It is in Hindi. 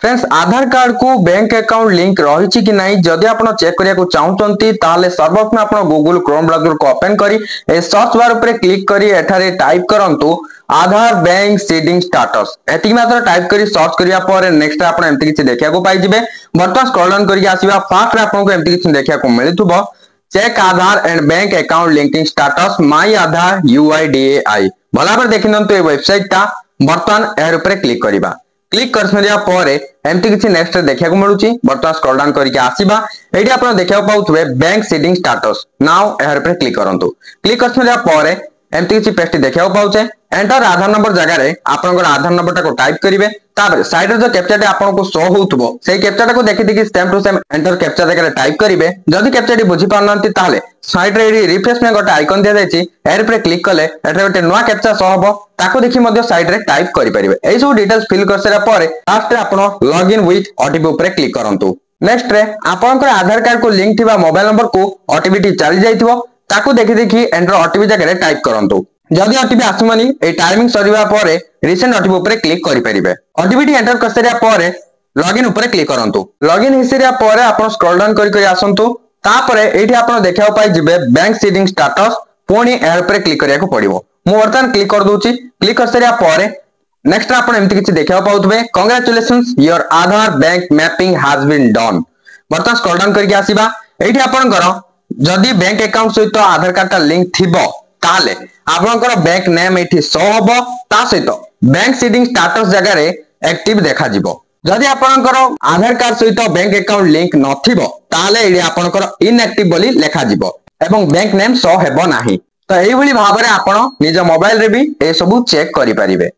फ्रेंड्स आधार कार्ड को बैंक अकाउंट लिंक रही कि नहीं जदि आप चेक करने चाहते सर्वप्रथम आप गूगल क्रोम ब्राउजर को ओपन करी सर्च बार पर क्लिक करी एठारे टाइप करंतु आधार बैंक सीडिंग स्टाटस एति मात्र टाइप करी सर्च करिया पर नेक्स्ट आप एमती किछि देखिया को पाइ जिवे। बर्तमान स्क्रॉल डाउन करके आसीबा फास्ट रे आपको एमती किछि देखिया को मिलुथबो check Aadhaar and bank account linking status my Aadhaar UIDAI भला पर देखिनंतु ए वेबसाइट ता बर्तमान एहर ऊपर क्लिक करिबा। क्लिक कर सरिया परे एमती किछि नेक्स्ट देखिया को मिलुची। बर्तमान स्क्रॉल डाउन करके आसीबा एठी आपण देखिया पाउथबे बैंक सीडिंग स्टाटस नाउ एहर पर क्लिक करंतु। क्लिक कर सरिया परे एमती किछि पेस्ट देखिया पाउचे एंटर आधार नंबर जगह रे आपनकर आधार नंबर को टाइप करिवे तापर साइड रे जो कैप्चा टे आपनको शो होउतबो सेही कैप्चा को देखि देखि same to same enter captcha जगह रे टाइप करिवे। जदि कैप्चा टी बुझी पारनंती ताले साइड रे रिफ्रेश में गोटे आइकन दिया जायछि एहर पर क्लिक कले एठरे गोटे नवा कैप्चा शो हबो ताको देखि मध्ये साइड रे टाइप करि परिबे। एई सब डिटेल्स फिल कर सरा परे लास्ट रे आपण लॉगिन विथ ओटीपी ऊपर क्लिक करंतु। नेक्स्ट रे आपनकर आधार कार्ड को लिंक थिबा मोबाइल नंबर को ओटीपी टी चली जाइथिबो ताको देखि देखि एंटर ओटीपी जगह रे टाइप करंतु। जदि ओटीपी आसुमानी ए टाइमिंग सरीबा परे रिसेंट ओटीपी ऊपर क्लिक करि परिबे। ओटीपी टी एंटर करसरिया परे लॉगिन ऊपर क्लिक करंतु। लॉगिन हिसरिया परे आपण स्क्रॉल डाउन करि आसंतु तापरे एठी आपण देखिया पाइ जिवे बैंक सीडिंग स्टेटस पुणी एहर ऊपर क्लिक करिया को पड़िबो। मु वर्तमान क्लिक कर दोची। क्लिक करसरिया परे नेक्स्ट आपण एमति किछि देखिया पाउतबे congratulations your Aadhaar bank mapping has been done. वर्तमान स्क्रॉल डाउन करि आसीबा एठी आपणकर जदि बैंक अकाउंट सहित आधार कार्ड ता लिंक थिबो ताले आपनकर बैंक नेम एठी शो हबो ता सहित बैंक सीडिंग स्टेटस जगह रे एक्टिव देखा जिवो। जदि आपनकर आधार कार्ड सहित बैंक अकाउंट लिंक नथिबो ताले एडी आपनकर इनएक्टिव बोली लेखा जिवो एवं बैंक नेम शो हेबो नाही। तो एई भली भाबरे आपण निज मोबाइल रे भी ए सब चेक करि परिबे।